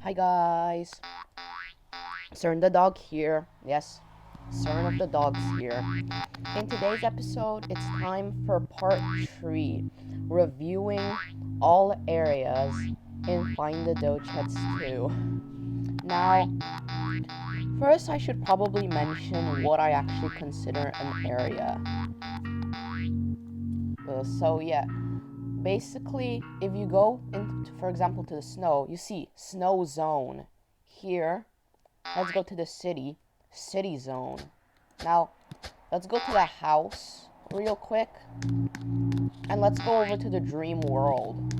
Hi guys, Cern the dog here. Yes, Cern of the dogs here. In today's episode, it's time for part 3, reviewing all areas in Find the Doge 2. Now, first I should probably mention what I actually consider an area. Basically, if you go into, for example, to the snow, you see snow zone. Here, let's go to the city zone. Now, let's go to the house real quick, and let's go over to the dream world.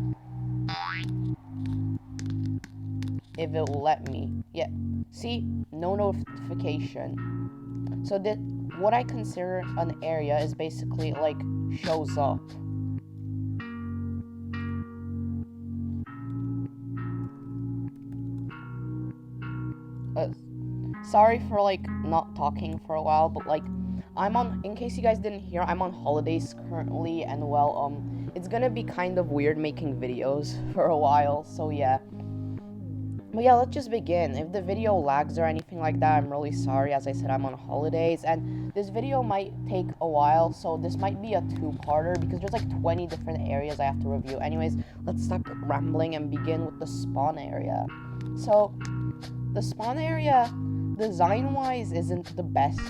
If it will let me. Yeah, see, no notification. So what I consider an area is basically like shows up. Sorry for not talking for a while, but in case you guys didn't hear, I'm on holidays currently, and it's gonna be kind of weird making videos for a while, so yeah. But yeah, let's just begin. If the video lags or anything like that, I'm really sorry. As I said, I'm on holidays, and this video might take a while, so this might be a two-parter, because there's 20 different areas I have to review. Anyways, let's stop rambling and begin with the spawn area. So, the spawn area, design-wise, isn't the best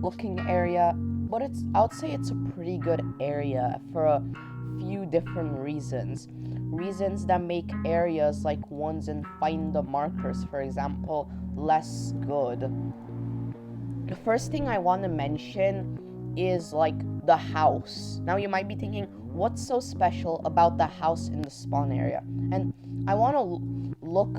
looking area, but I would say it's a pretty good area for a few different reasons. Reasons that make areas like ones in Find the Markers, for example, less good. The first thing I want to mention is the house. Now you might be thinking, what's so special about the house in the spawn area? And I want to look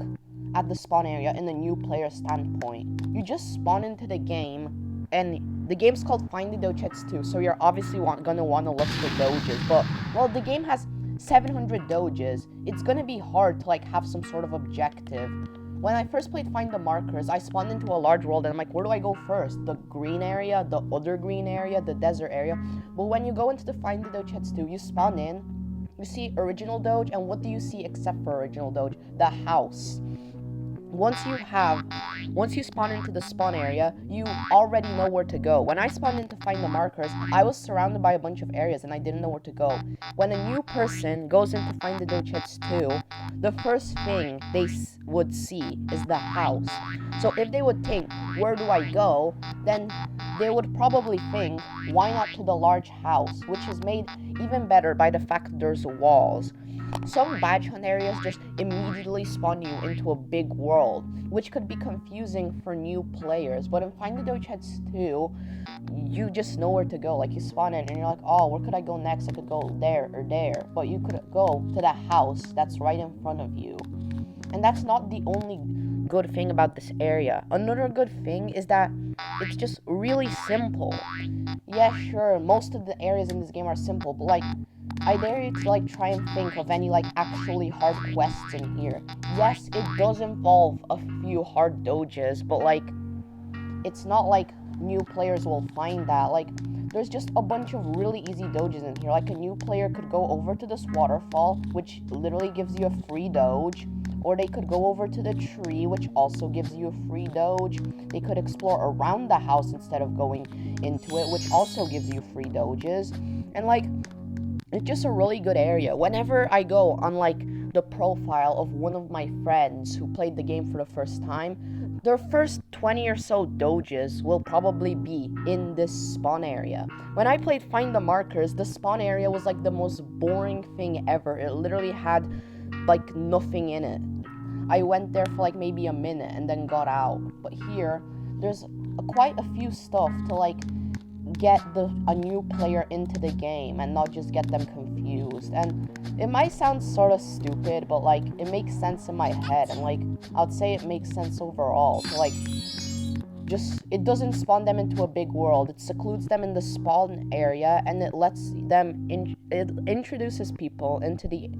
at the spawn area in the new player standpoint. You just spawn into the game, and the game's called Find the Doge 2, so you're obviously gonna want to look for doges, but, well, the game has 700 doges. It's gonna be hard to have some sort of objective. When I first played Find the Markers, I spawned into a large world, and I'm like, where do I go first? The green area, the other green area, the desert area? But when you go into the Find the Doge 2, you spawn in, you see original Doge, and what do you see except for original Doge? The house. Once you spawn into the spawn area, you already know where to go. When I spawned in to Find the Markers, I was surrounded by a bunch of areas and I didn't know where to go. When a new person goes in to Find the Doge 2, the first thing they would see is the house. So if they would think, where do I go? Then they would probably think, why not to the large house, which is made even better by the fact that there's walls. Some badge hunt areas just immediately spawn you into a big world, which could be confusing for new players, but in Find the Doge 2, you just know where to go. You spawn in and you're like, oh, where could I go next? I could go there or there, but you could go to the house that's right in front of you. And that's not the only good thing about this area. Another good thing is that it's just really simple. Yeah, sure, most of the areas in this game are simple, but I dare you to try and think of any actually hard quests in here. Yes, it does involve a few hard doges, but it's not new players will find that. There's just a bunch of really easy doges in here. A new player could go over to this waterfall, which literally gives you a free doge, or they could go over to the tree, which also gives you a free doge. They could explore around the house instead of going into it, which also gives you free doges. And it's just a really good area. Whenever I go on the profile of one of my friends who played the game for the first time, their first 20 or so doges will probably be in this spawn area. When I played Find the Markers, the spawn area was the most boring thing ever. It literally had nothing in it. I went there for maybe a minute and then got out. But here, there's quite a few stuff to get a new player into the game and not just get them confused. And it might sound sort of stupid, but it makes sense in my head, and I'd say it makes sense overall. So it doesn't spawn them into a big world. It secludes them in the spawn area, and it lets them it introduces people into the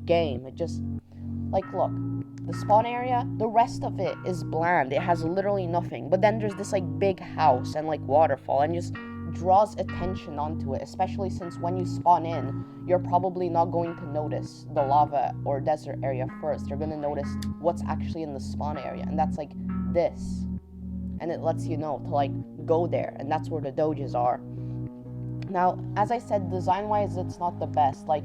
game. It just look, the spawn area, the rest of it is bland. It has literally nothing. But then there's this big house and waterfall, and just draws attention onto it, especially since when you spawn in, you're probably not going to notice the lava or desert area first. You're going to notice what's actually in the spawn area, and that's like this. And it lets you know to like go there, and that's where the Doges are. Now, as I said, design-wise, it's not the best. Like,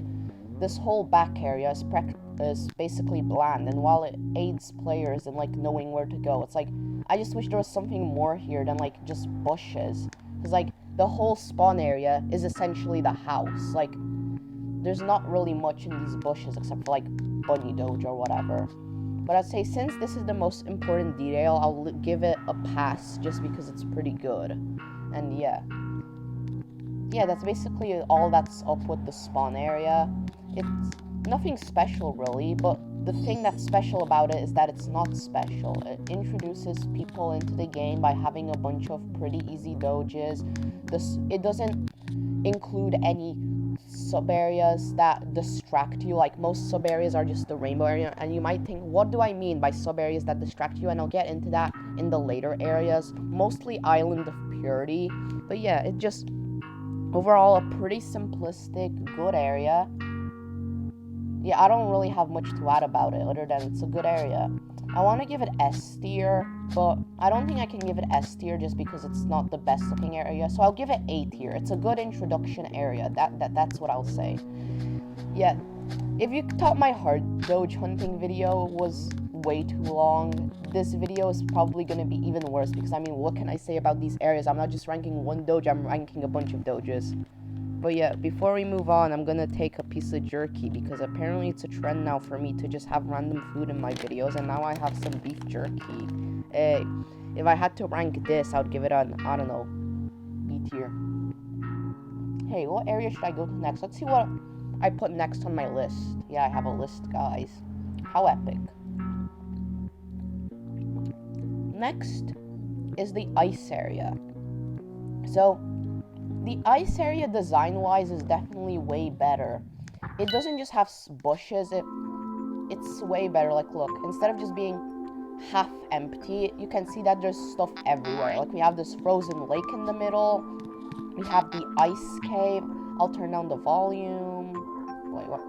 this whole back area is basically bland, and while it aids players in like knowing where to go, it's like I just wish there was something more here than like just bushes. Because like the whole spawn area is essentially the house. Like, there's not really much in these bushes except for like bunny Doge or whatever. But I'd say since this is the most important detail, I'll give it a pass just because it's pretty good. And yeah, that's basically all that's up with the spawn area. It's nothing special really, but the thing that's special about it is that it's not special. It introduces people into the game by having a bunch of pretty easy Doges. It doesn't include any sub-areas that distract you. Like, most sub-areas are just the rainbow area, and you might think, what do I mean by sub-areas that distract you? And I'll get into that in the later areas, mostly Island of Purity. But yeah, it just, overall, a pretty simplistic, good area. Yeah, I don't really have much to add about it, other than it's a good area. I want to give it S tier, but I don't think I can give it S tier just because it's not the best looking area. So I'll give it A tier. It's a good introduction area. That's what I'll say. Yeah, if you thought my hard Doge hunting video was way too long, this video is probably going to be even worse, because I mean, what can I say about these areas? I'm not just ranking one Doge, I'm ranking a bunch of Doges. But yeah, before we move on, I'm gonna take a piece of jerky, because apparently it's a trend now for me to just have random food in my videos, and now I have some beef jerky. If I had to rank this, I'd give it an, I don't know, B tier. Hey, what area should I go to next? Let's see what I put next on my list. Yeah, I have a list, guys. How epic. Next is the ice area. So, the ice area design-wise is definitely way better. It doesn't just have bushes, it's way better. Like, look, instead of just being half empty, you can see that there's stuff everywhere. Like, we have this frozen lake in the middle, we have the ice cave. I'll turn down the volume. Wait, what?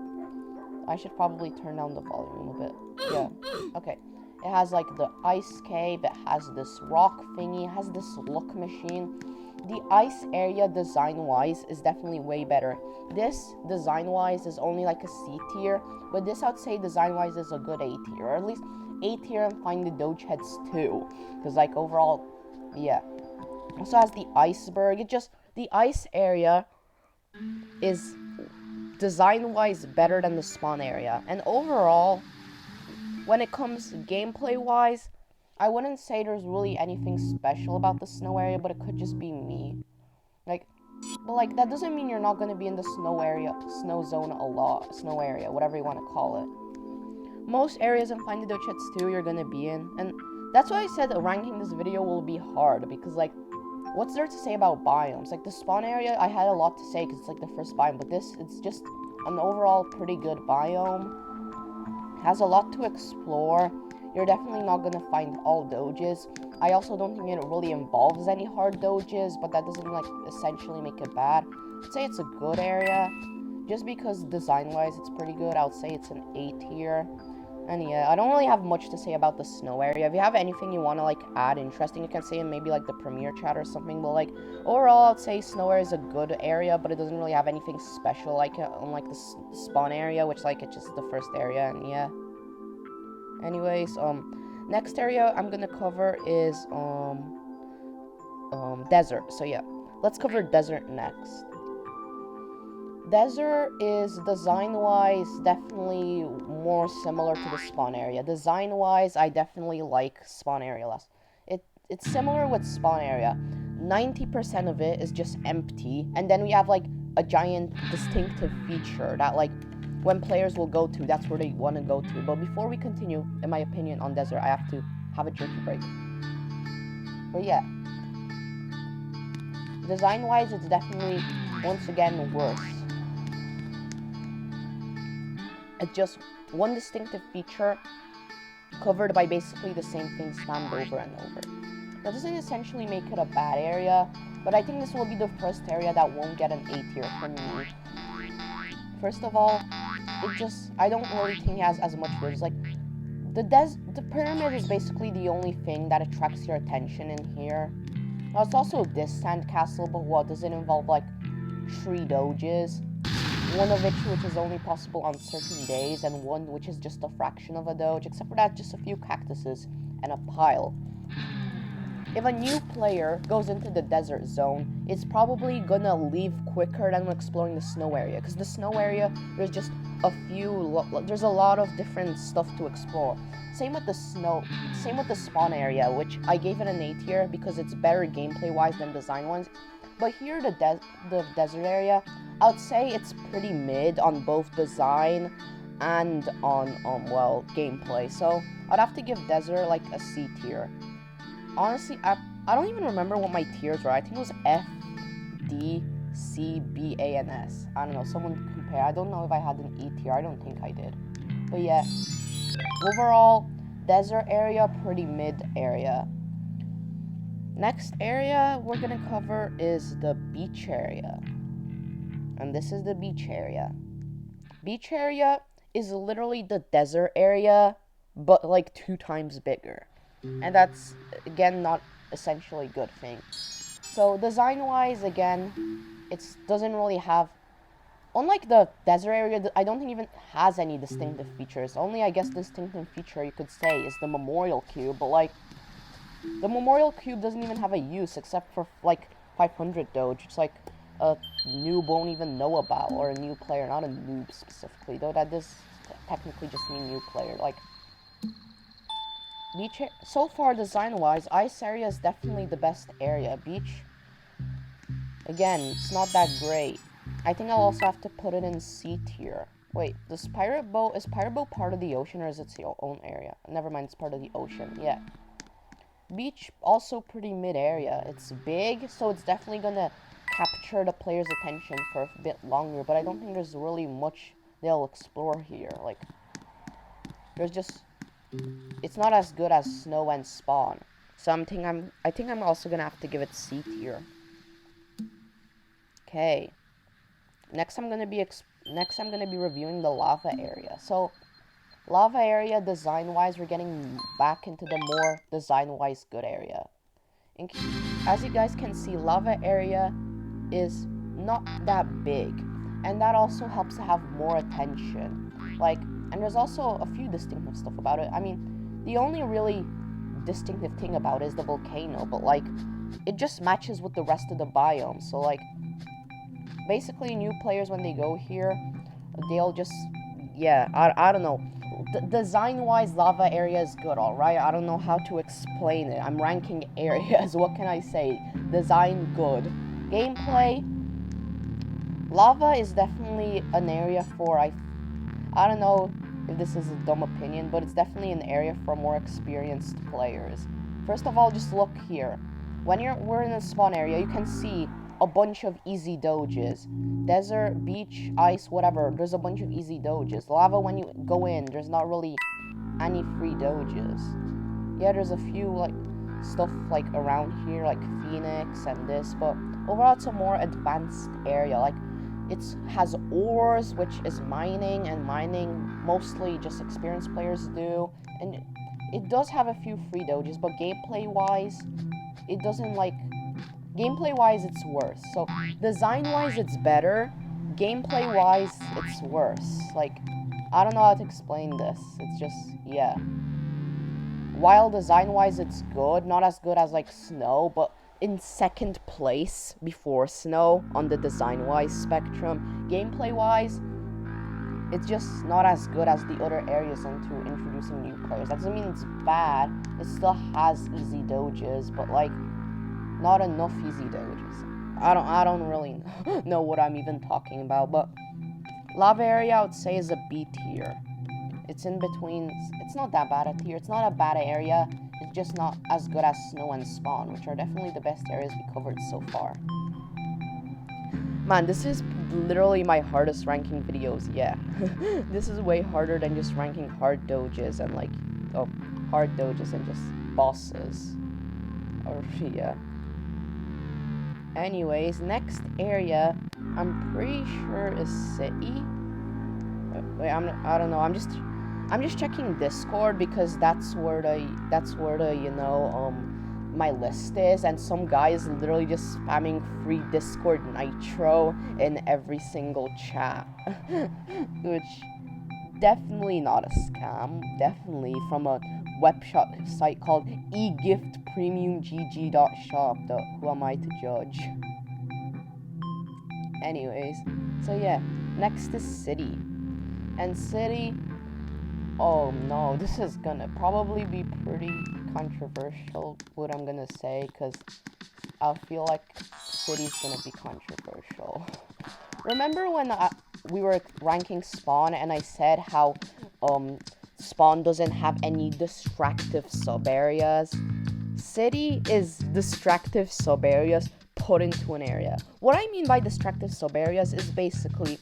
I should probably turn down the volume a bit. Yeah, okay. It has, like, the ice cave, it has this rock thingy, it has this look machine. The ice area design-wise is definitely way better. This, design-wise, is only like a C tier, but this I'd say design-wise is a good A tier, or at least A tier and Find the Doge Heads too, because like overall, yeah. Also has the iceberg. The ice area is design-wise better than the spawn area, and overall, when it comes gameplay-wise, I wouldn't say there's really anything special about the snow area, but it could just be me. Like, but like, that doesn't mean you're not going to be in the snow zone a lot, snow area, whatever you want to call it. Most areas in Find the Doge Heads 2 you're going to be in, and that's why I said ranking this video will be hard, because like, what's there to say about biomes? Like, the spawn area, I had a lot to say because it's like the first biome, but this, it's just an overall pretty good biome. Has a lot to explore. You're definitely not going to find all Doges. I also don't think it really involves any hard Doges, but that doesn't, like, essentially make it bad. I'd say it's a good area. Just because design-wise it's pretty good, I would say it's an A tier. And yeah, I don't really have much to say about the snow area. If you have anything you want to, like, add interesting, you can say in maybe, like, the premiere chat or something. But, like, overall, I'd say snow area is a good area, but it doesn't really have anything special, like, unlike the spawn area, which, like, it's just the first area, and yeah. Anyways, next area I'm gonna cover is, desert. So yeah, let's cover desert next. Desert is, design-wise, definitely more similar to the spawn area. Design-wise, I definitely like spawn area less. It's similar with spawn area. 90% of it is just empty, and then we have, like, a giant distinctive feature that, like, when players will go to, that's where they want to go to. But before we continue, in my opinion, on desert, I have to have a jerky break. But yeah, design-wise, it's definitely, once again, worse. It's just one distinctive feature covered by basically the same thing spammed over and over. That doesn't essentially make it a bad area, But I think this will be the first area that won't get an A tier from me. First of all, I don't really think it has as much views. Like, the pyramid is basically the only thing that attracts your attention in here. Now, it's also this sand castle, but what, does it involve, like, 3 doges? One of which is only possible on certain days, and one which is just a fraction of a doge, except for that, just a few cactuses and a pile. If a new player goes into the desert zone, it's probably gonna leave quicker than exploring the snow area, because the snow area, there's just there's a lot of different stuff to explore. Same with the spawn area, which I gave it an A tier because it's better gameplay-wise than design-wise. But here, the desert area, I would say it's pretty mid on both design and on, well, gameplay. So, I'd have to give desert, like, a C tier. Honestly, I don't even remember what my tiers were. I think it was F, D, C, B, A, and S. I don't know, someone compare. I don't know if I had an E tier. I don't think I did. But yeah, overall, desert area, pretty mid area. Next area we're gonna cover is the beach area. And this is the beach area. Beach area is literally the desert area, but like 2 times bigger. And that's, again, not essentially a good thing. So, design-wise, again, it doesn't really have... Unlike the desert area, I don't think even has any distinctive features. Only, I guess, distinctive feature you could say is the memorial cube. But, like, the memorial cube doesn't even have a use except for, like, 500 Doge. It's like a noob won't even know about, or a new player, not a noob specifically. Though that does technically just mean new player. Like, beach, so far design-wise, ice area is definitely the best area. Beach, again, it's not that great. I think I'll also have to put it in C tier. Wait, is Pirate Boat part of the ocean, or is it its own area? Never mind, it's part of the ocean, yeah. Beach, also pretty mid area. It's big, so it's definitely gonna capture the player's attention for a bit longer, but I don't think there's really much they'll explore here. Like, there's just... it's not as good as snow and spawn. So I think I'm also gonna have to give it C tier. Okay. Next I'm gonna be reviewing the lava area. So, lava area, design-wise, we're getting back into the more design-wise good area. As you guys can see, lava area is not that big, and that also helps to have more attention. Like, and there's also a few distinctive stuff about it. I mean, the only really distinctive thing about it is the volcano, but, like, it just matches with the rest of the biome. So, like, basically, new players, when they go here, they'll just, yeah, I don't know. Design-wise, lava area is good, alright? I don't know how to explain it. I'm ranking areas, what can I say? Design, good. Gameplay, lava is definitely an area for, I don't know if this is a dumb opinion, but it's definitely an area for more experienced players. First of all, just look here. When we're in a spawn area, you can see a bunch of easy doges. Desert, beach, ice, whatever, there's a bunch of easy doges. Lava, when you go in, there's not really any free doges. Yeah, there's a few, like, stuff, like, around here, like Phoenix and this, but overall, it's a more advanced area. Like, it has ores, which is mining, and mining mostly just experienced players do. And it does have a few free doges, but gameplay-wise, it doesn't, like... gameplay-wise, it's worse. So, design-wise, it's better. Gameplay-wise, it's worse. Like, I don't know how to explain this. It's just, yeah. While design-wise, it's good. Not as good as, like, snow, but in second place before snow on the design-wise spectrum. Gameplay-wise, it's just not as good as the other areas into introducing new players. That doesn't mean it's bad. It still has easy doges, but, like, not enough easy doges. I don't really know what I'm even talking about, but lava area, I would say, is a B tier. It's in between. It's not that bad a tier. It's not a bad area. It's just not as good as snow and spawn, which are definitely the best areas we covered so far. Man, this is literally my hardest ranking videos, yeah. This is way harder than just ranking hard doges and, like, and just bosses. Or, yeah. Anyways, next area, I'm pretty sure is city. Wait, I don't know. I'm just checking Discord because that's where the my list is, and some guy is literally just spamming free Discord Nitro in every single chat, which definitely not a scam. Definitely from a webshop site called egiftpremiumgg.shop. Who am I to judge? Anyways, so yeah, next is city. And city, oh no, this is gonna probably be pretty controversial, what I'm gonna say, because I feel like city's gonna be controversial. Remember when we were ranking spawn and I said how spawn doesn't have any distractive sub-areas? City is distractive sub-areas put into an area. What I mean by distractive sub-areas is basically,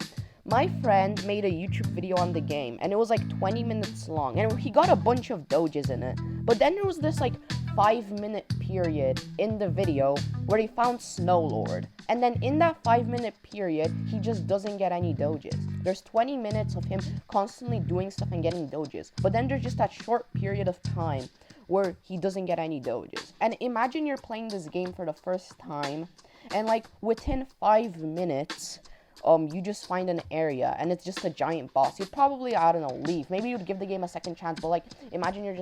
my friend made a YouTube video on the game, and it was like 20 minutes long, and he got a bunch of Doges in it, but then there was this like 5-minute period in the video where he found Snow Lord, and then in that 5-minute period, he just doesn't get any Doges. There's 20 minutes of him constantly doing stuff and getting Doges, but then there's just that short period of time where he doesn't get any Doges. And imagine you're playing this game for the first time, and like within 5 minutes, you just find an area and it's just a giant boss. You'd probably, I don't know, leave. Maybe you'd give the game a second chance, but like, imagine you're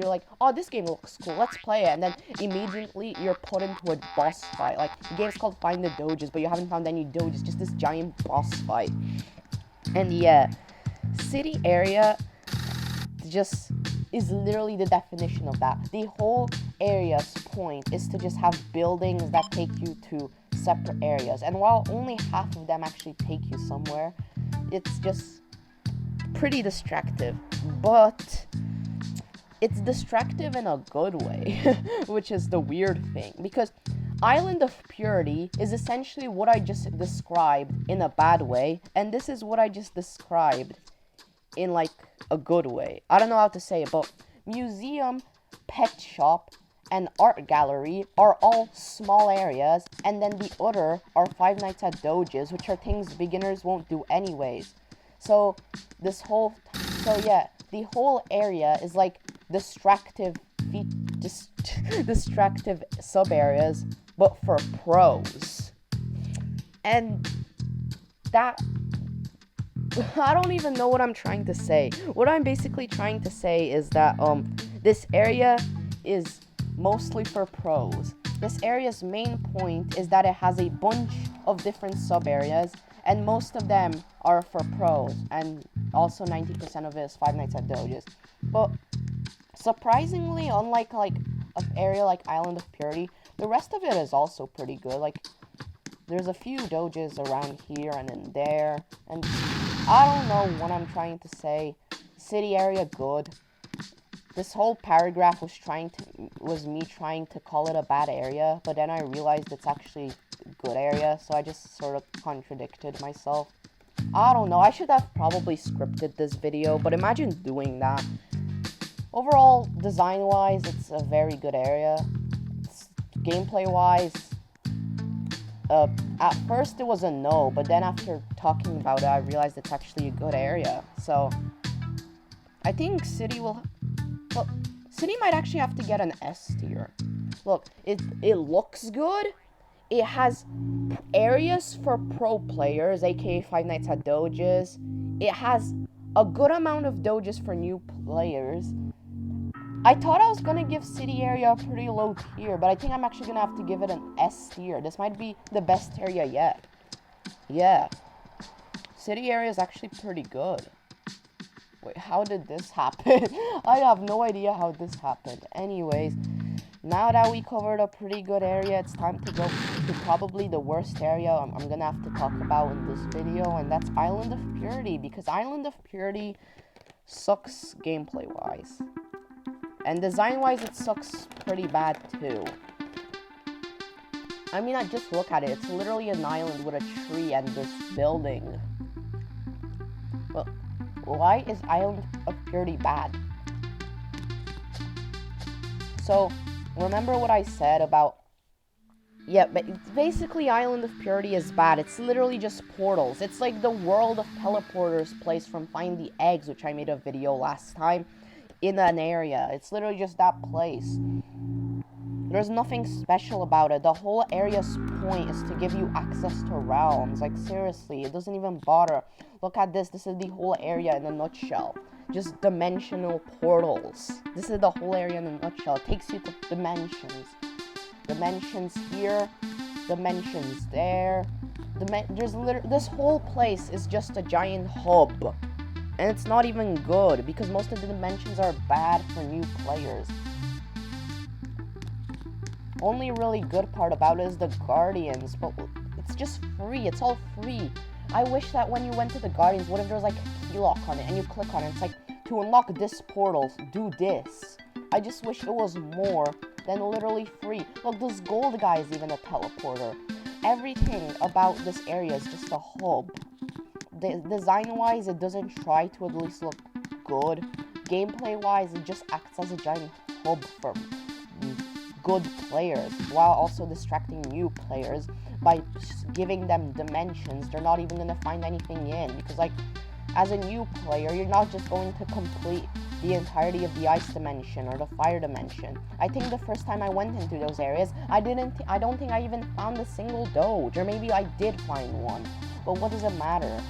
like, oh, this game looks cool, let's play it, and then immediately you're put into a boss fight. Like, the game's called Find the Doges, but you haven't found any Doges, just this giant boss fight. And yeah, city area just is literally the definition of that. The whole area's point is to just have buildings that take you to separate areas, and while only half of them actually take you somewhere, it's just pretty distractive. But it's distractive in a good way, which is the weird thing, because Island of Purity is essentially what I just described in a bad way, and this is what I just described in like a good way. I don't know how to say it, but museum, pet shop, and art gallery are all small areas, and then the other are Five Nights at Doge's, which are things beginners won't do anyways. So the whole area is like distractive sub areas, but for pros. And that, I don't even know what I'm trying to say. What I'm basically trying to say is that this area is mostly for pros. This area's main point is that it has a bunch of different sub-areas, and most of them are for pros, and also 90% of it is Five Nights at Doge's. But surprisingly, unlike like an area like Island of Purity, the rest of it is also pretty good. Like, there's a few Doges around here and in there, and I don't know what I'm trying to say. City area, good. This whole paragraph was me trying to call it a bad area, but then I realized it's actually a good area, so I just sort of contradicted myself. I don't know, I should have probably scripted this video, but imagine doing that. Overall, design-wise, it's a very good area. Gameplay-wise, at first it was a no, but then after talking about it, I realized it's actually a good area. So, I think City might actually have to get an S tier. Look, it looks good. It has areas for pro players, aka Five Nights at Doge's. It has a good amount of Doges for new players. I thought I was gonna give City area a pretty low tier, but I think I'm actually gonna have to give it an S tier. This might be the best area yet. Yeah. City area is actually pretty good. Wait, how did this happen? I have no idea how this happened. Anyways, now that we covered a pretty good area, it's time to go to probably the worst area I'm gonna have to talk about in this video, and that's Island of Purity, because Island of Purity sucks gameplay-wise. And design-wise, it sucks pretty bad, too. I mean, just look at it. It's literally an island with a tree and this building. Well, why is Island of Purity bad? So, remember what I said about, Yeah, but basically Island of Purity is bad. It's literally just portals. It's like the World of Teleporters place from Find the Eggs, which I made a video last time, in an area. It's literally just that place. There's nothing special about it. The whole area's point is to give you access to realms. Like, seriously, it doesn't even bother. Look at this. This is the whole area in a nutshell. Just dimensional portals. This is the whole area in a nutshell. It takes you to dimensions. Dimensions here, dimensions there. There's literally, this whole place is just a giant hub. And it's not even good, because most of the dimensions are bad for new players. Only really good part about it is the Guardians, but it's just free. It's all free. I wish that when you went to the Guardians, what if there was like a key lock on it, and you click on it, it's like, to unlock this portal, do this. I just wish it was more than literally free. Look, this gold guy is even a teleporter. Everything about this area is just a hub. Design-wise, it doesn't try to at least look good. Gameplay-wise, it just acts as a giant hub for good players, while also distracting new players by giving them dimensions they're not even gonna find anything in. Because, like, as a new player, you're not just going to complete the entirety of the ice dimension or the fire dimension. I think the first time I went into those areas, I don't think I even found a single Doge, or maybe I did find one, but what does it matter?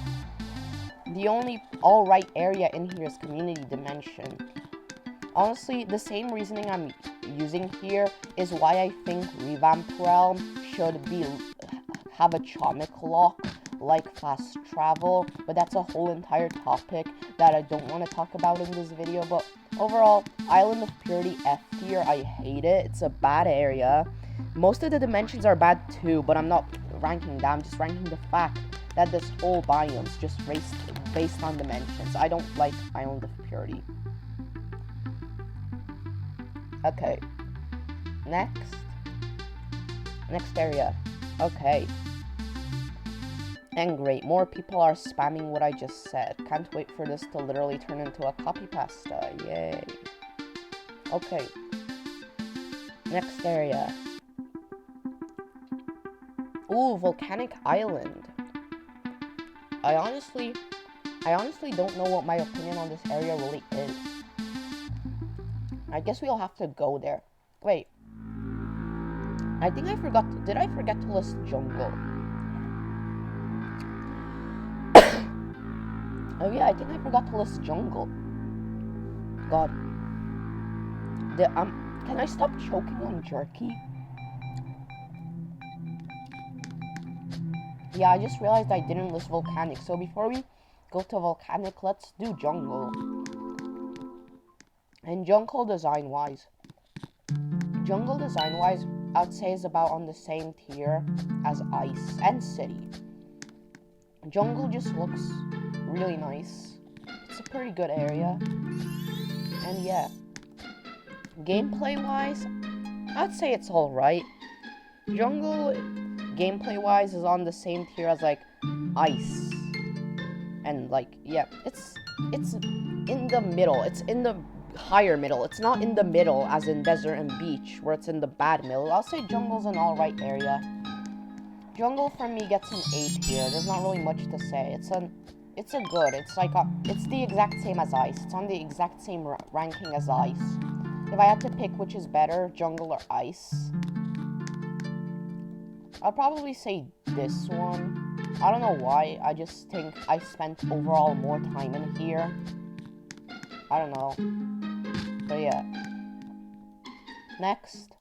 The only alright area in here is community dimension. Honestly, the same reasoning I'm using here is why I think Revamp Realm should have a Chomic lock like fast travel, but that's a whole entire topic that I don't want to talk about in this video. But overall, Island of Purity F tier, I hate it. It's a bad area. Most of the dimensions are bad too, but I'm not ranking that. I'm just ranking the fact that this whole biome's just based on dimensions. I don't like Island of Purity. Okay, next area. Okay, and great, more people are spamming what I just said. Can't wait for this to literally turn into a copy pasta. Yay. Okay, next area. Ooh, Volcanic Island. I honestly don't know what my opinion on this area really is. I guess we'll have to go there. Wait. I think I forgot. Did I forget to list jungle? Oh yeah, I think I forgot to list jungle. God. Can I stop choking on jerky? Yeah, I just realized I didn't list volcanic. So before we go to volcanic, let's do jungle. And jungle design-wise, I'd say is about on the same tier as ice and city. Jungle just looks really nice. It's a pretty good area. And yeah, gameplay-wise, I'd say it's alright. Jungle, gameplay-wise, is on the same tier as, like, ice. And, like, yeah, it's in the middle. It's in the higher middle. It's not in the middle as in desert and beach where it's in the bad middle. I'll say jungle's an alright area. Jungle for me gets an A tier. There's not really much to say. It's a good. It's the exact same as ice. It's on the exact same ranking as ice. If I had to pick which is better, jungle or ice, I'll probably say this one. I don't know why. I just think I spent overall more time in here. I don't know. But yeah. Next,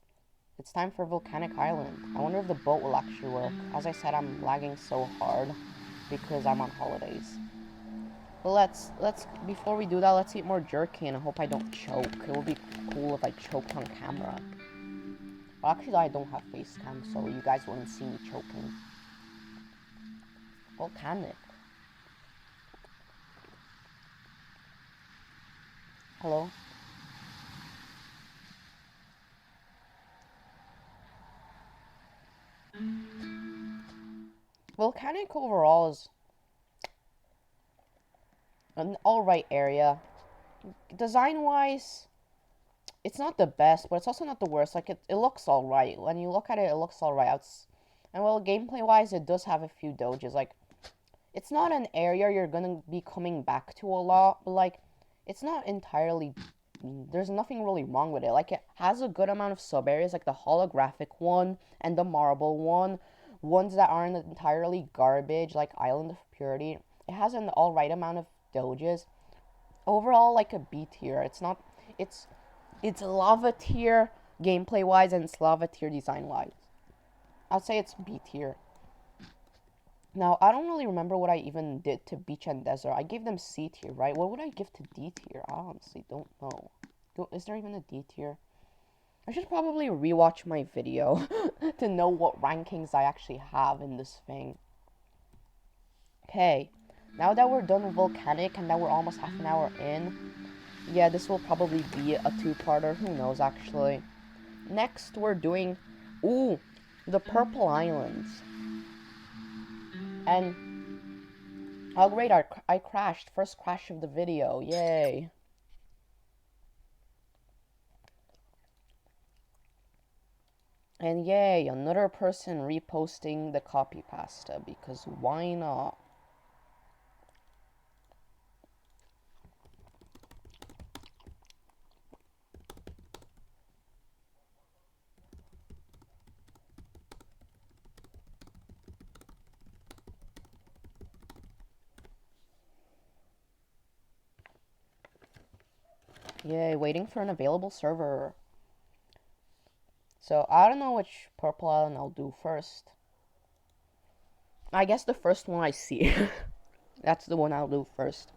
it's time for Volcanic Island. I wonder if the boat will actually work. As I said, I'm lagging so hard because I'm on holidays. But let's before we do that, let's eat more jerky, and I hope I don't choke. It would be cool if I choked on camera. Well, actually, I don't have face cam, so you guys wouldn't see me choking. Volcanic. Hello? Volcanic overall is an alright area. Design-wise, it's not the best, but it's also not the worst. Like it looks all right. When you look at it, it looks all right. And well, gameplay wise, it does have a few Doges. Like it's not an area you're gonna be coming back to a lot, but like it's not entirely. There's nothing really wrong with it. Like it has a good amount of sub areas, like the holographic one and the marble one, ones that aren't entirely garbage, like Island of Purity. It has an all right amount of Doges. Overall, like a B tier. It's not. It's lava tier gameplay wise and it's lava tier design wise. I'd say it's B tier. Now, I don't really remember what I even did to Beach and Desert. I gave them C tier, right? What would I give to D tier? I honestly don't know. Is there even a D tier? I should probably rewatch my video to know what rankings I actually have in this thing. Okay, now that we're done with Volcanic and that we're almost half an hour in, yeah, this will probably be a two-parter. Who knows, actually. Next, we're doing, the Purple Islands. And, oh great, I crashed. First crash of the video. Yay. And yay, another person reposting the copy pasta, because why not? Yay, waiting for an available server. So, I don't know which Purple Island I'll do first. I guess the first one I see. That's the one I'll do first.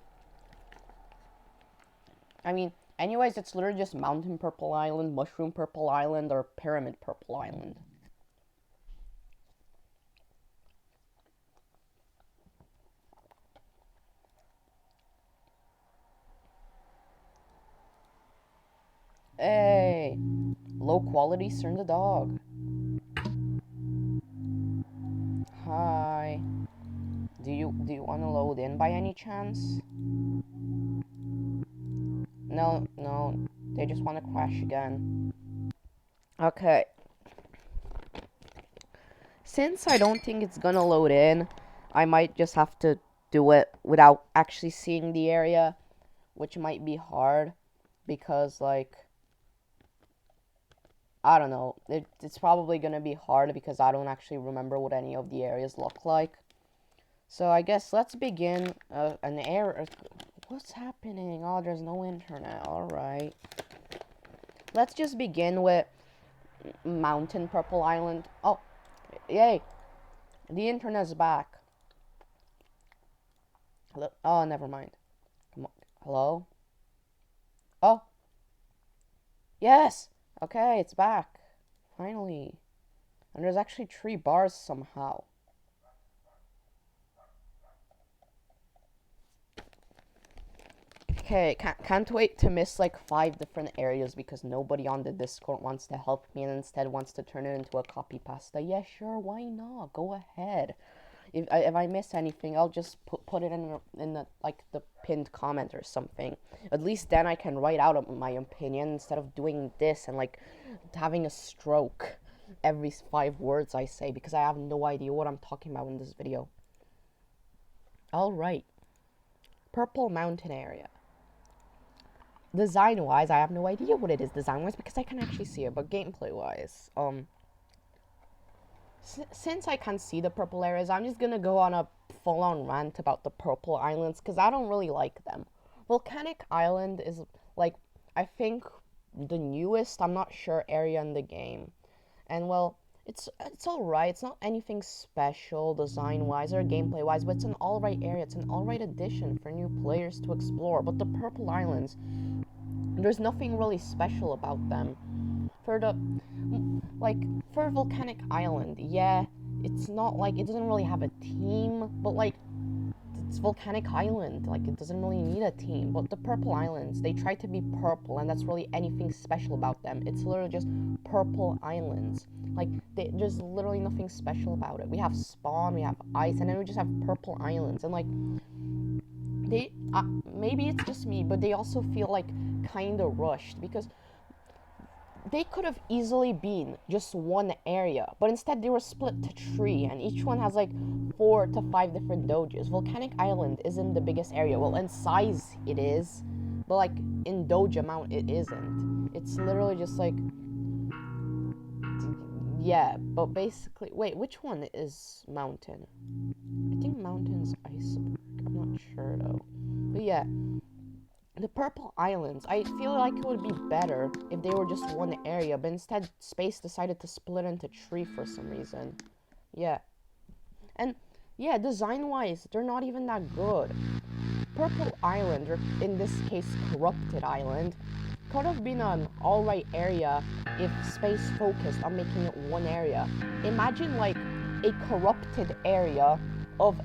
I mean, anyways, it's literally just Mountain Purple Island, Mushroom Purple Island, or Pyramid Purple Island. Hey! Low quality Cern the dog. Hi. Do you want to load in by any chance? No, they just want to crash again. Okay. Since I don't think it's gonna load in, I might just have to do it without actually seeing the area, which might be hard, because, like, I don't know, it's probably gonna be hard because I don't actually remember what any of the areas look like. So I guess let's begin an error. What's happening? Oh, there's no internet. Alright. Let's just begin with Mountain Purple Island. Oh, yay. The internet's back. Oh, never mind. Hello? Oh. Yes! Okay, it's back. Finally. And there's actually 3 bars somehow. Okay, can't wait to miss like 5 different areas because nobody on the Discord wants to help me and instead wants to turn it into a copy pasta. Yeah, sure, why not? Go ahead. If I miss anything, I'll just put it in the like the pinned comment or something. At least then I can write out my opinion instead of doing this and like having a stroke every 5 words I say because I have no idea what I'm talking about in this video. Alright. Purple Mountain area. Design-wise, I have no idea what it is design-wise because I can actually see it, but gameplay-wise, since I can't see the purple areas, I'm just gonna go on a full-on rant about the purple islands because I don't really like them. Volcanic Island is, like, I think the newest, I'm not sure, area in the game. And, well, it's alright. It's not anything special design-wise or gameplay-wise, but it's an alright area. It's an alright addition for new players to explore. But the purple islands, there's nothing really special about them. For Volcanic Island, yeah, it's not like, it doesn't really have a team, but like, it's Volcanic Island, like, it doesn't really need a team. But the Purple Islands, they try to be purple, and that's really anything special about them. It's literally just Purple Islands. Like, there's literally nothing special about it. We have spawn, we have ice, and then we just have Purple Islands, and like, maybe it's just me, but they also feel like kind of rushed, because they could have easily been just one area, but instead they were split to 3, and each one has like 4 to 5 different doges. Volcanic Island isn't the biggest area. Well, in size it is, but like in doge amount it isn't. It's literally just like, yeah, but basically, wait, which one is mountain? I think mountain's iceberg. I'm not sure though. But yeah, the purple islands, I feel like it would be better if they were just one area, but instead space decided to split into 3 for some reason. Yeah. And yeah, design wise, they're not even that good. Purple Island, or in this case Corrupted Island, could have been an alright area if space focused on making it one area. Imagine like a corrupted area of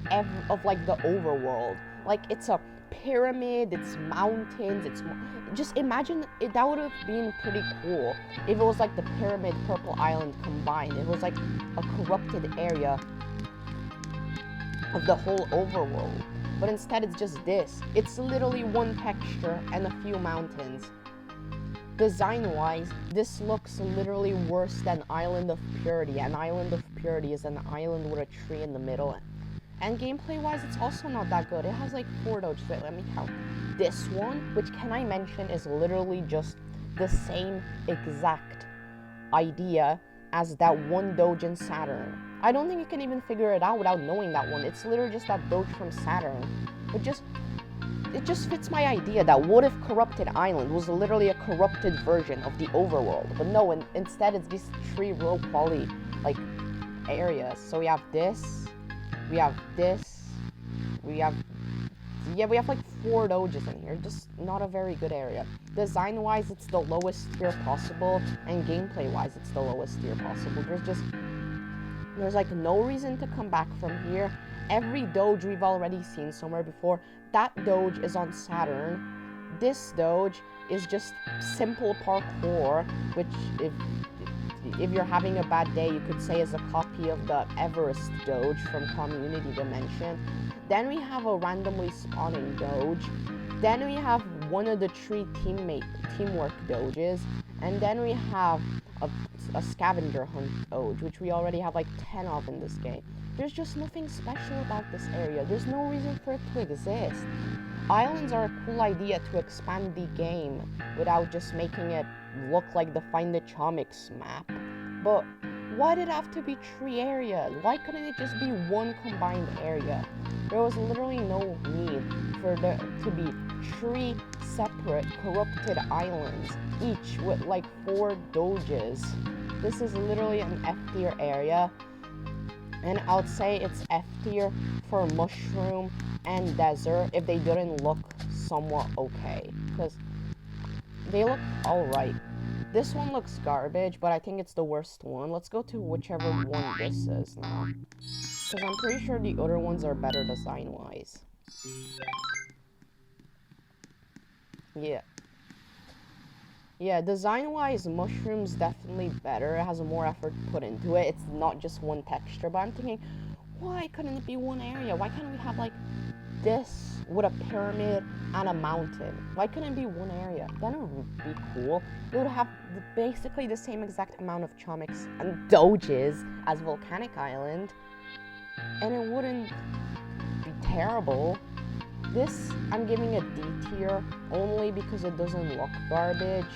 like the overworld. Like it's a pyramid, it's mountains, it's just imagine it. That would have been pretty cool if it was like the pyramid Purple Island combined. It was like a corrupted area of the whole overworld, but instead it's just this. It's literally one texture and a few mountains. Design wise, this looks literally worse than Island of Purity, and Island of Purity is an island with a tree in the middle. And gameplay wise, it's also not that good. It has like 4 doge. Wait, let me count. This one, which can I mention, is literally just the same exact idea as that one doge in Saturn. I don't think you can even figure it out without knowing that one. It's literally just that doge from Saturn. It just fits my idea that what if Corrupted Island was literally a corrupted version of the overworld? But no, instead it's these 3 low quality like areas. So we have this, we have this, we have like 4 doges in here. Just not a very good area. Design wise, it's the lowest tier possible, and gameplay wise, it's the lowest tier possible. There's like no reason to come back from here. Every doge we've already seen somewhere before. That doge is on Saturn. This doge is just simple parkour, which if you're having a bad day, you could say is a copy of the Everest doge from Community Dimension. Then we have a randomly spawning doge. Then we have one of the 3 teamwork doges. And then we have a scavenger hunt doge, which we already have like 10 of in this game. There's just nothing special about this area. There's no reason for it to exist. Islands are a cool idea to expand the game without just making it look like the Find the Chomix map. But why did it have to be 3 areas? Why couldn't it just be one combined area? There was literally no need for there to be 3 separate corrupted islands, each with like 4 doges. This is literally an F tier area. And I would say it's F tier for mushroom and desert if they didn't look somewhat okay, because they look alright. This one looks garbage, but I think it's the worst one. Let's go to whichever one this is now, because I'm pretty sure the other ones are better design wise. Yeah, design-wise, Mushroom's definitely better. It has more effort put into it. It's not just one texture, but I'm thinking, why couldn't it be one area? Why can't we have, like, this with a pyramid and a mountain? Why couldn't it be one area? Then it would be cool. It would have basically the same exact amount of Chomix and Doges as Volcanic Island, and it wouldn't be terrible. This, I'm giving a D tier only because it doesn't look garbage.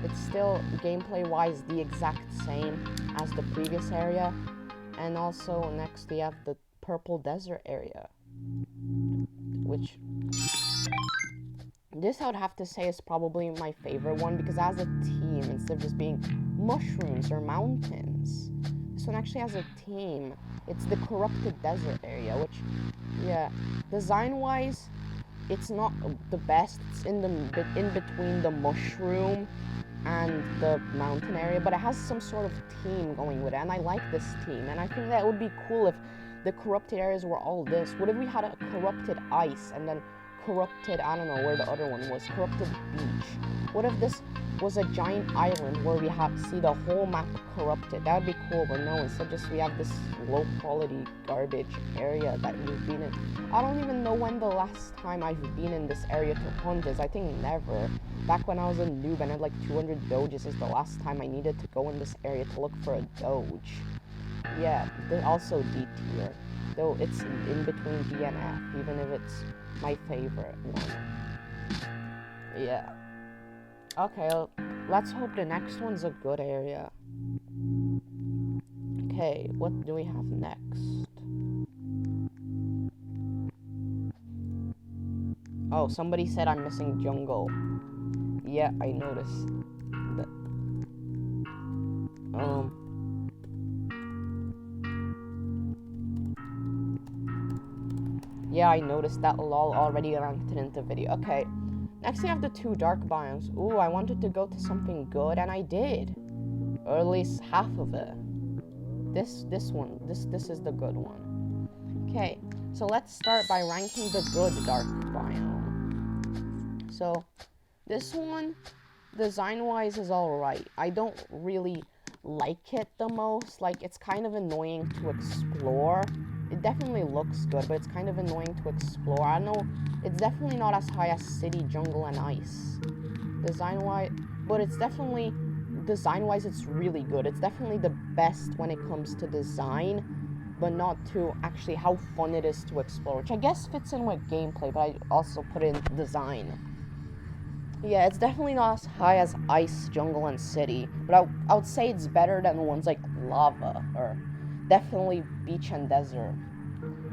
It's still, gameplay-wise, the exact same as the previous area. And also, next we have the Purple Desert area, which, this I would have to say is probably my favorite one because it has a team instead of just being mushrooms or mountains. This one actually has a team. It's the Corrupted Desert area, which, yeah, design-wise, it's not the best. It's in between the mushroom and the mountain area, but it has some sort of theme going with it, and I like this theme, and I think that would be cool if the corrupted areas were all this. What if we had a corrupted ice, and then corrupted, I don't know where the other one was, corrupted beach? What if this was a giant island where we have see the whole map corrupted. That would be cool, but no, instead just we have this low quality garbage area that we've been in. I don't even know when the last time I've been in this area to hunt is. I think never. Back when I was a noob and had like 200 Doges is the last time I needed to go in this area to look for a Doge. Yeah, also D tier. Though it's in between D and F, even if it's my favorite one. Yeah. Okay, let's hope the next one's a good area. Okay, what do we have next? Oh, somebody said I'm missing jungle. Yeah, I noticed that. Yeah, I noticed that lol already ranked it into video. Okay, next we have the 2 dark biomes. Ooh, I wanted to go to something good, and I did. Or at least half of it. This is the good one. Okay, so let's start by ranking the good dark biome. So, this one, design-wise, is alright. I don't really like it the most. Like, it's kind of annoying to explore. It definitely looks good, but it's kind of annoying to explore. I know it's definitely not as high as City, Jungle, and Ice. Design-wise, but it's definitely, design-wise, it's really good. It's definitely the best when it comes to design, but not to actually how fun it is to explore, which I guess fits in with gameplay, but I also put in design. Yeah, it's definitely not as high as Ice, Jungle, and City, but I would say it's better than ones like Lava, or definitely Beach and Desert.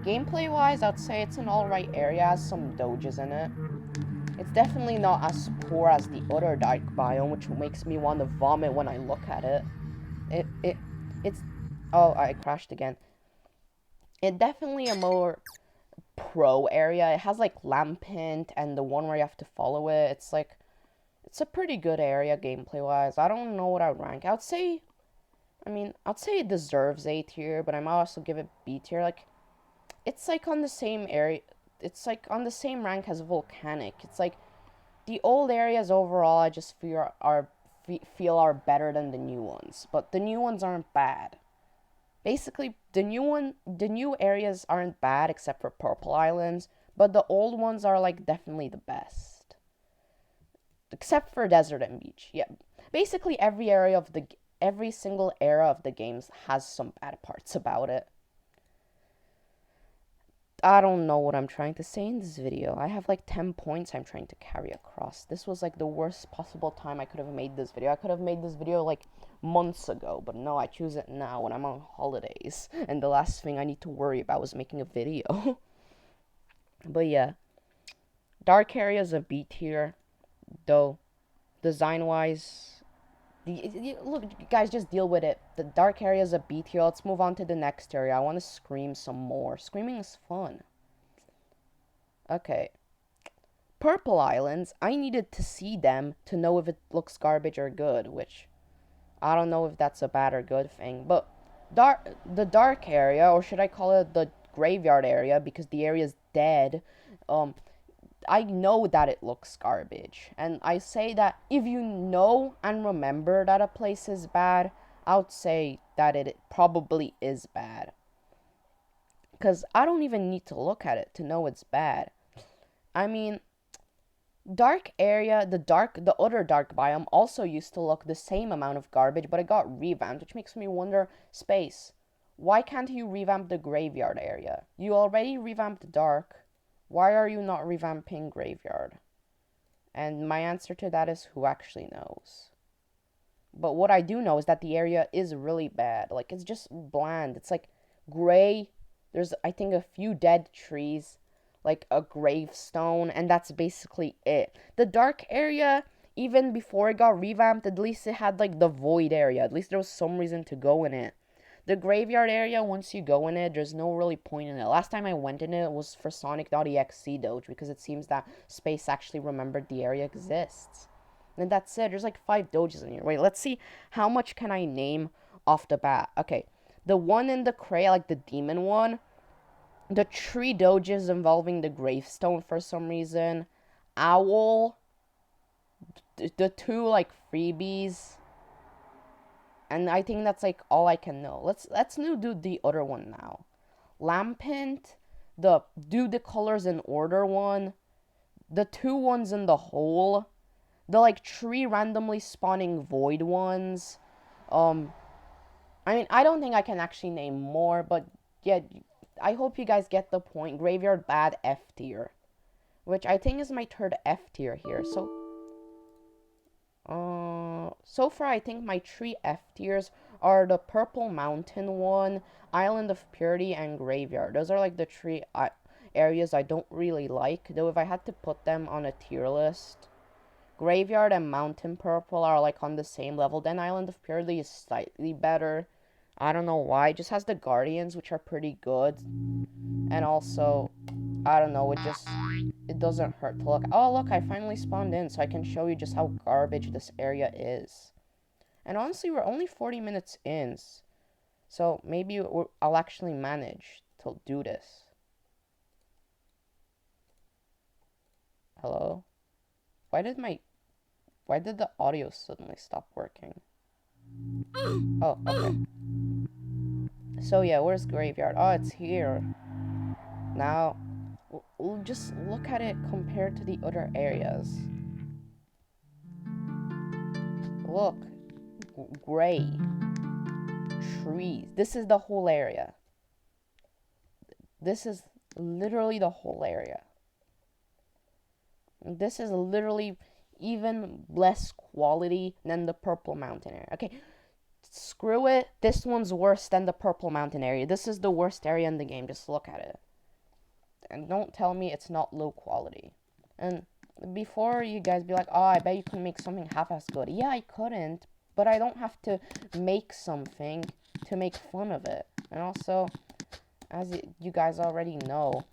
Gameplay-wise, I'd say it's an alright area, has some Doges in it. It's definitely not as poor as the other dark biome, which makes me want to vomit when I look at it. It's... Oh, I crashed again. It's definitely a more pro area. It has like Lampint and the one where you have to follow it. It's like... It's a pretty good area gameplay-wise. I don't know what I would rank. I'd say it deserves A tier, but I might also give it B tier. Like, it's like on the same area. It's like on the same rank as Volcanic. It's like the old areas overall I just feel are better than the new ones, but the new ones aren't bad. Basically, the new areas aren't bad except for Purple Islands, but the old ones are like definitely the best. Except for Desert and Beach. Yeah. Basically every single era of the games has some bad parts about it. I don't know what I'm trying to say in this video. I have like 10 points I'm trying to carry across. This was like the worst possible time I could have made this video. I could have made this video like months ago, but no, I choose it now when I'm on holidays. And the last thing I need to worry about is making a video. But yeah. Dark area is a B tier, though. Design-wise... Look, guys, just deal with it. The dark area is a B tier. Let's move on to the next area. I want to scream some more. Screaming is fun. Okay. Purple Islands. I needed to see them to know if it looks garbage or good, which I don't know if that's a bad or good thing. But the dark area, or should I call it the graveyard area, because the area is dead, I know that it looks garbage, and I say that if you know and remember that a place is bad, I would say that it probably is bad. Because I don't even need to look at it to know it's bad. I mean, dark area, the other dark biome also used to look the same amount of garbage, but it got revamped, which makes me wonder, Space, why can't you revamp the graveyard area? You already revamped dark. Why are you not revamping Graveyard? And my answer to that is, who actually knows? But what I do know is that the area is really bad. Like, it's just bland. It's like gray. There's, I think, a few dead trees, like a gravestone, and that's basically it. The dark area, even before it got revamped, at least it had like the void area. At least there was some reason to go in it. The graveyard area, once you go in it, there's no really point in it. Last time I went in it was for Sonic.exe Doge, because it seems that Space actually remembered the area exists. And that's it. There's like 5 Doges in here. Wait, let's see how much can I name off the bat. Okay, the one in the cray, like the demon one. The 3 Doges involving the gravestone for some reason. Owl. the two like freebies, and I think that's like all I can know. Let's do the other one now. Lampint, do the colors in order one, the two ones in the hole, the like tree randomly spawning void ones. I mean, I don't think I can actually name more, but yeah, I hope you guys get the point. Graveyard bad F tier, which I think is my third F tier here. So far I think my three F tiers are the Purple Mountain one, Island of Purity, and Graveyard. Those are like the three areas I don't really like. Though if I had to put them on a tier list, Graveyard and Mountain Purple are like on the same level. Then Island of Purity is slightly better. I don't know why. It just has the Guardians, which are pretty good. And also, I don't know, it doesn't hurt to look. Oh, look, I finally spawned in, so I can show you just how garbage this area is. And honestly, we're only 40 minutes in, so maybe I'll actually manage to do this. Hello? Why did the audio suddenly stop working? Oh, okay. So yeah, where's Graveyard? Oh, it's here. Now, we'll just look at it compared to the other areas. Look, gray, trees. This is the whole area. This is literally the whole area. This is literally even less quality than the Purple Mountain area. Okay, screw it. This one's worse than the Purple Mountain area. This is the worst area in the game. Just look at it. And don't tell me it's not low quality. And before you guys be like, oh, I bet you couldn't make something half as good. Yeah, I couldn't. But I don't have to make something to make fun of it. And also, as you guys already know,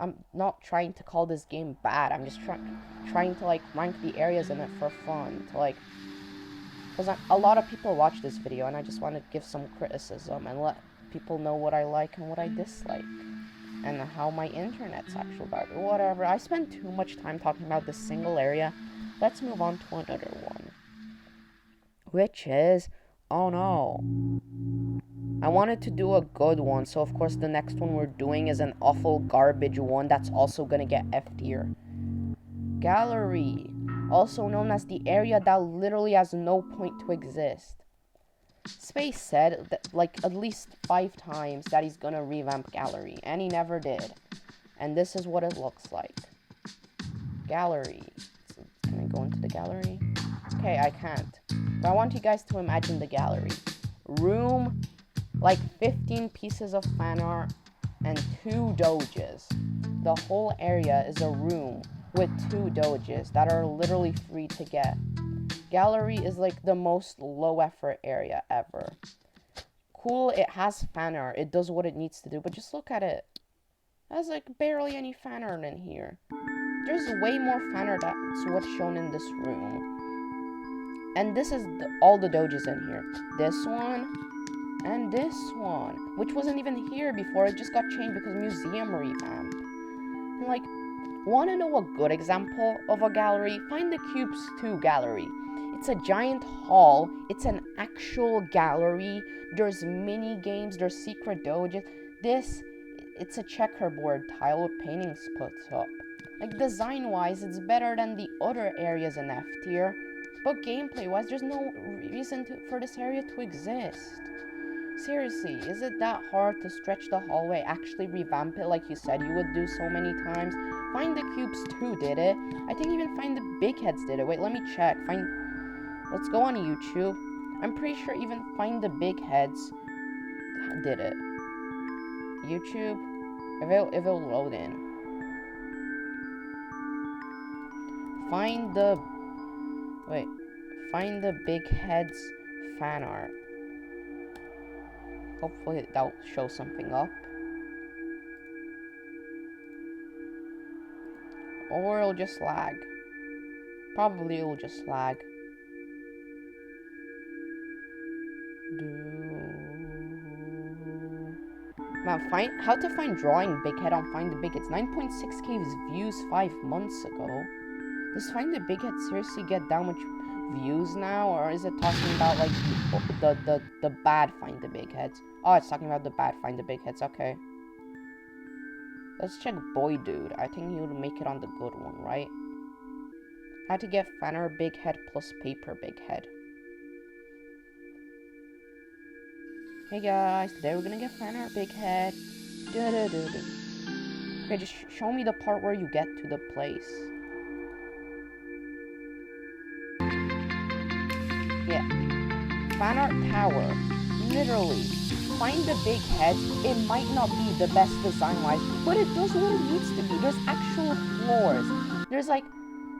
I'm not trying to call this game bad. I'm just trying to like rank the areas in it for fun. To like, because a lot of people watch this video, and I just want to give some criticism and let people know what I like and what I dislike, and how my internet's actual garbage. Whatever. I spend too much time talking about this single area. Let's move on to another one, which is, oh no, I wanted to do a good one, so of course the next one we're doing is an awful garbage one that's also gonna get F tier. Gallery, also known as the area that literally has no point to exist. Space said that like at least 5 times that he's gonna revamp Gallery, and he never did. And this is what it looks like. Gallery. So, can I go into the gallery? Okay, I can't. But I want you guys to imagine the gallery. Room, like 15 pieces of fan art, and 2 Doges. The whole area is a room with 2 Doges that are literally free to get. Gallery is like the most low effort area ever. Cool, it has fan art. It does what it needs to do, but just look at it. There's like barely any fan art in here. There's way more fan art that's what's shown in this room. And this is all the Doges in here. This one, and this one, which wasn't even here before. It just got changed because museum revamp. And like, want to know a good example of a gallery? Find the Cubes 2 gallery. It's a giant hall. It's an actual gallery. There's mini games. There's secret doges. It's a checkerboard tile with paintings put up. Like, design-wise, it's better than the other areas in F tier. But gameplay-wise, there's no reason for this area to exist. Seriously, is it that hard to stretch the hallway, actually revamp it like you said you would do so many times? Find the Cubes 2 did it. I think even Find the Big Heads did it. Wait, let me check. Let's go on YouTube. I'm pretty sure even Find the Big Heads did it. YouTube? If it'll load in. Find the Big Heads fan art. Hopefully that'll show something up. Or it'll just lag. Probably it'll just lag. Man, how to find drawing Big Head on Find the Big Heads. 9.6k views 5 months ago. Does Find the Big Head seriously get that much views now, or is it talking about like the bad Find the Big Heads? Oh, it's talking about the bad Find the Big Heads. Okay. Let's check Boy Dude. I think he would make it on the good one, right? How to get Fanner Big Head plus Paper Big Head. Hey guys, today we're gonna get Fanner Big Head. Okay, just show me the part where you get to the place. Yeah. Fan art tower. Literally. Find the big head. It might not be the best design-wise, but it does what it needs to be. There's actual floors.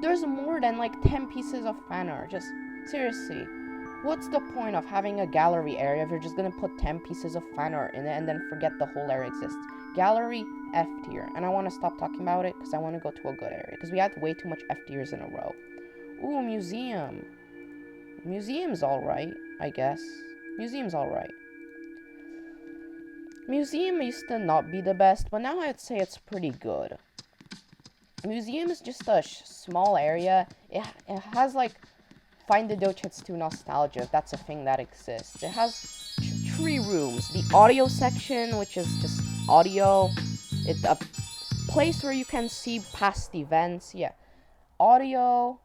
There's more than like 10 pieces of fan art. Just, seriously. What's the point of having a gallery area if you're just gonna put 10 pieces of fan art in it and then forget the whole area exists? Gallery, F tier. And I want to stop talking about it because I want to go to a good area. Because we had way too much F tiers in a row. Ooh, museum. Museum's alright, I guess. Museum's alright. Museum used to not be the best, but now I'd say it's pretty good. Museum is just a small area. It has like Find the Doge Hits 2 nostalgia, if that's a thing that exists. It has 3 rooms. The audio section, which is just audio. It's a place where you can see past events. Yeah. Audio.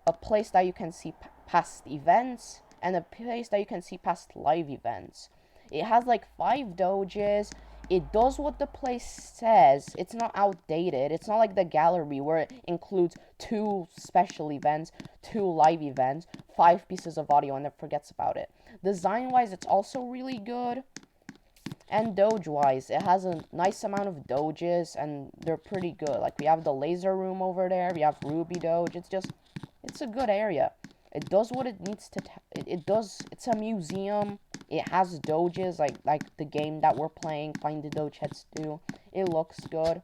A place that you can see past events. And a place that you can see past live events. It has like 5 doges. It does what the place says. It's not outdated. It's not like the gallery where it includes 2 special events, 2 live events, 5 pieces of audio, and then forgets about it. Design-wise, it's also really good. And Doge-wise, it has a nice amount of doges, and they're pretty good. Like, we have the laser room over there. We have Ruby Doge. It's a good area. It does what it needs to. It's a museum. It has doges, like the game that we're playing, Find the Doge Heads 2. It looks good.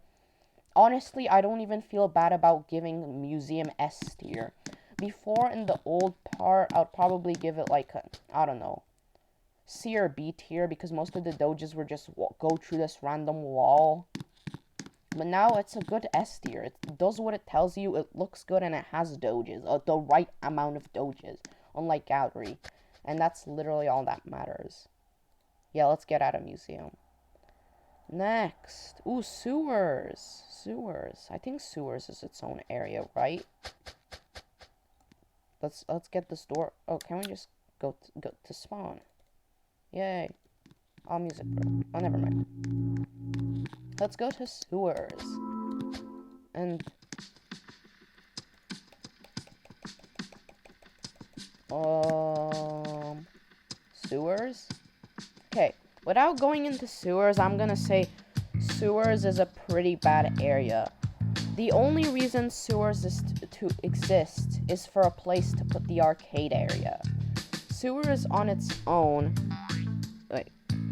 Honestly, I don't even feel bad about giving museum S tier. Before, in the old part, I'd probably give it like, I don't know, C or B tier, because most of the doges were just go through this random wall. But now it's a good S tier. It does what it tells you, it looks good, and it has doges. The right amount of doges, unlike Gallery. And that's literally all that matters. Yeah, let's get out of museum. Next. Ooh, sewers. Sewers. I think sewers is its own area, right? Let's get this door. Oh, can we just go to spawn? Yay. All music, bro. Oh, never mind. Let's go to sewers. And sewers? Okay, without going into sewers, I'm gonna say sewers is a pretty bad area. The only reason sewers is to exist is for a place to put the arcade area. Sewers on its own,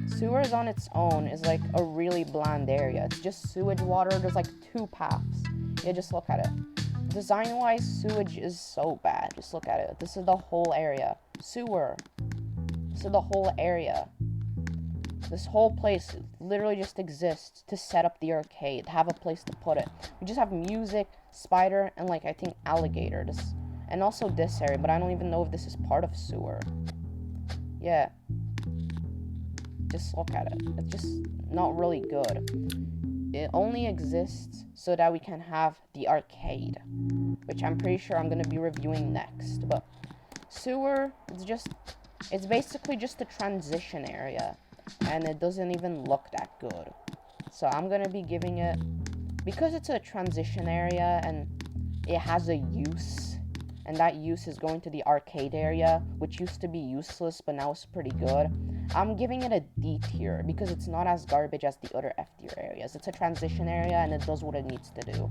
sewers on its own is like a really bland area. It's just sewage water. There's like 2 paths. Yeah, just look at it. Design-wise, sewage is so bad. Just look at it. This is the whole area. Sewer. This is the whole area. This whole place literally just exists to set up the arcade, have a place to put it. We just have music, spider, and like, I think alligator. And also this area, but I don't even know if this is part of sewer. Yeah. Just look at it. It's just not really good. It only exists so that we can have the arcade, which I'm pretty sure I'm going to be reviewing next. But sewer, it's basically just a transition area, and it doesn't even look that good. So I'm going to be giving it, because it's a transition area and it has a use, and that use is going to the arcade area, which used to be useless, but now it's pretty good. I'm giving it a D tier, because it's not as garbage as the other F tier areas. It's a transition area, and it does what it needs to do.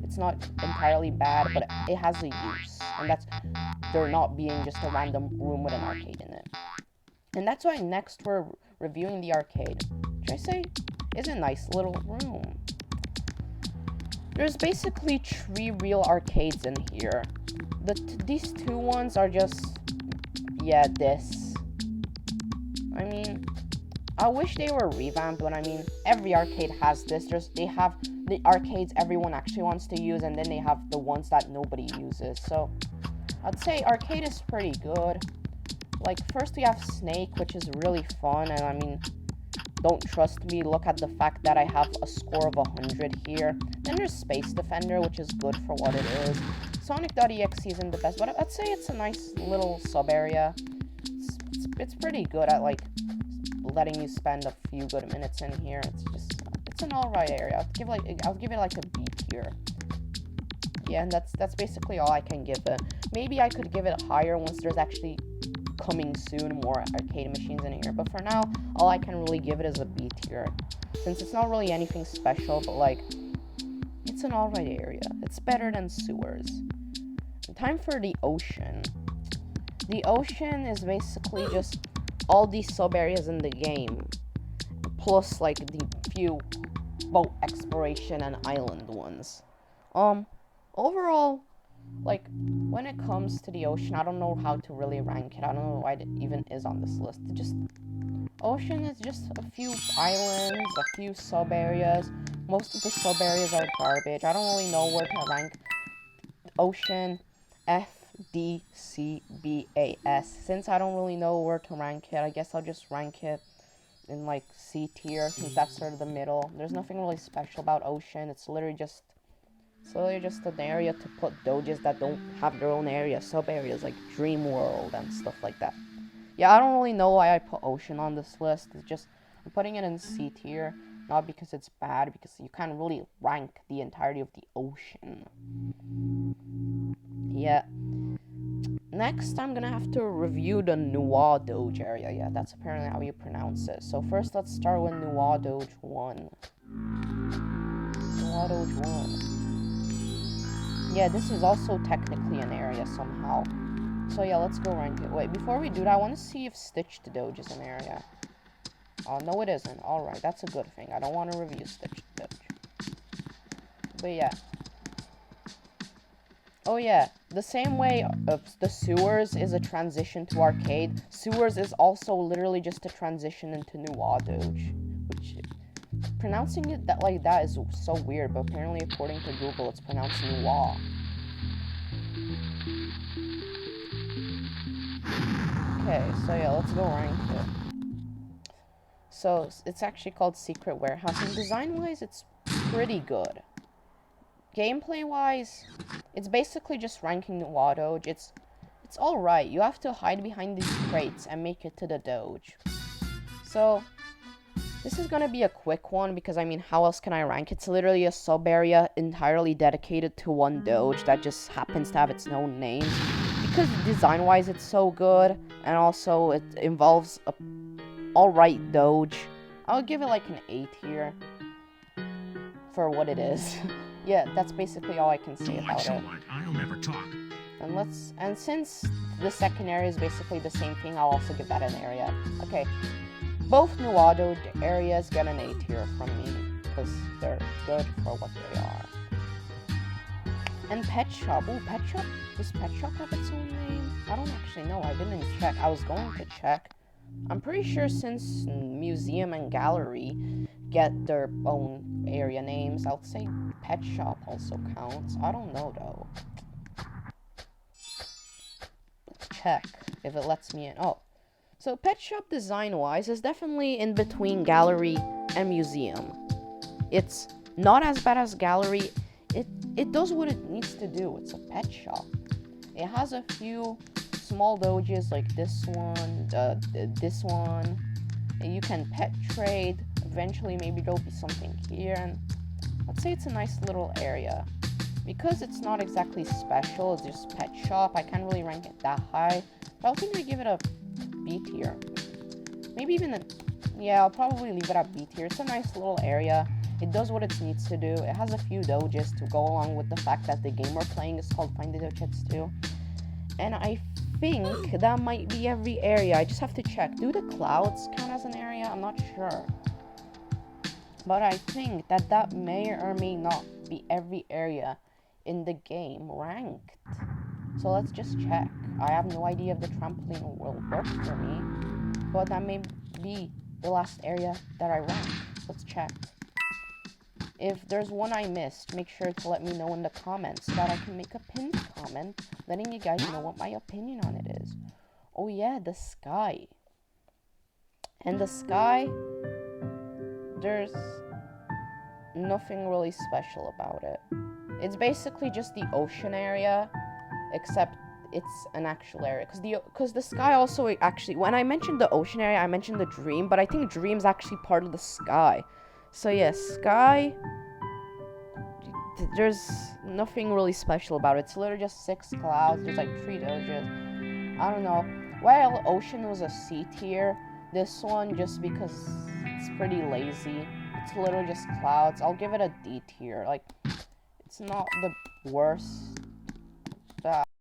It's not entirely bad, but it has a use, and that's there not being just a random room with an arcade in it. And that's why next we're reviewing the arcade, which I say is a nice little room. There's basically 3 real arcades in here. These 2 ones are just, yeah, this. I mean, I wish they were revamped, but I mean, every arcade has this. They have the arcades everyone actually wants to use, and then they have the ones that nobody uses. So, I'd say arcade is pretty good. Like, first we have Snake, which is really fun, and I mean, don't trust me, look at the fact that I have a score of 100 here. Then there's Space Defender, which is good for what it is. Sonic.exe isn't the best, but I'd say it's a nice little sub-area. It's pretty good at, like, letting you spend a few good minutes in here. It's an alright area. I'll give it like a B tier. Yeah, and that's basically all I can give it. Maybe I could give it higher once there's actually coming soon more arcade machines in here, but for now all I can really give it is a B tier, since it's not really anything special, but like, it's an alright area. It's better than sewers. Time for the ocean. The ocean is basically just all these sub areas in the game, plus like the few boat exploration and island ones. Overall, like, when it comes to the ocean, I don't know how to really rank it. I don't know why it even is on this list. Ocean is just a few islands, a few sub-areas. Most of the sub-areas are garbage. I don't really know where to rank ocean, F, D, C, B, A, S. Since I don't really know where to rank it, I guess I'll just rank it in, like, C tier, since that's sort of the middle. There's nothing really special about ocean. It's literally just an area to put doges that don't have their own area, sub-areas like Dream World and stuff like that. Yeah, I don't really know why I put ocean on this list. It's just, I'm putting it in C tier, not because it's bad, because you can't really rank the entirety of the ocean. Yeah. Next, I'm gonna have to review the Noir Doge area. Yeah, that's apparently how you pronounce it. So first, let's start with Noir Doge 1. Noir Doge 1. Yeah, this is also technically an area somehow. So yeah, let's go rank it. Wait, before we do that, I want to see if Stitched Doge is an area. Oh, no it isn't. Alright, that's a good thing. I don't want to review Stitched Doge. But yeah. Oh yeah, the same way the sewers is a transition to arcade, sewers is also literally just a transition into Noir Doge. Which, pronouncing it like that is so weird, but apparently according to Google it's pronounced Noir. Okay, so yeah, let's go rank it. So, it's actually called Secret Warehouse, and design-wise, it's pretty good. Gameplay-wise, it's basically just ranking Noir Doge. It's alright. You have to hide behind these crates and make it to the Doge. So, this is gonna be a quick one, because, I mean, how else can I rank? It's literally a sub-area entirely dedicated to one Doge that just happens to have its own name. Because design-wise, it's so good, and also it involves a alright Doge. I'll give it like an A tier for what it is. Yeah, that's basically all I can say about it. I'll never talk. And since the second area is basically the same thing, I'll also give that an area. Okay, both Noir Doge areas get an A tier from me, because they're good for what they are. And Pet Shop. Ooh, Pet Shop? Does Pet Shop have its own name? I don't actually know. I didn't check. I was going to check. I'm pretty sure since Museum and Gallery get their own area names, I'll say Pet Shop also counts. I don't know, though. Let's check if it lets me in. Oh. So Pet Shop design-wise is definitely in between Gallery and Museum. It's not as bad as Gallery. It does what it needs to do. It's a pet shop. It has a few small doges like this one, and you can pet trade. Eventually, maybe there'll be something here, and let's say it's a nice little area. Because it's not exactly special, it's just pet shop, I can't really rank it that high, but I think I give it a B tier. Maybe even yeah, I'll probably leave it at B tier. It's a nice little area. It does what it needs to do. It has a few doges to go along with the fact that the game we're playing is called Find the Doge Hits 2. And I think that might be every area. I just have to check. Do the clouds count as an area? I'm not sure. But I think that may or may not be every area in the game ranked. So let's just check. I have no idea if the trampoline will work for me, but that may be the last area that I ranked. Let's check. If there's one I missed, make sure to let me know in the comments so that I can make a pinned comment letting you guys know what my opinion on it is. Oh yeah, the sky. And the sky, there's nothing really special about it. It's basically just the ocean area, except it's an actual area. Because the sky also actually, when I mentioned the ocean area, I mentioned the dream, but I think dream's actually part of the sky. So yeah, sky, there's nothing really special about it. It's literally just 6 clouds. There's like 3 Doges. I don't know. Well, ocean was a C tier. This one, just because it's pretty lazy. It's literally just clouds. I'll give it a D tier. Like, it's not the worst.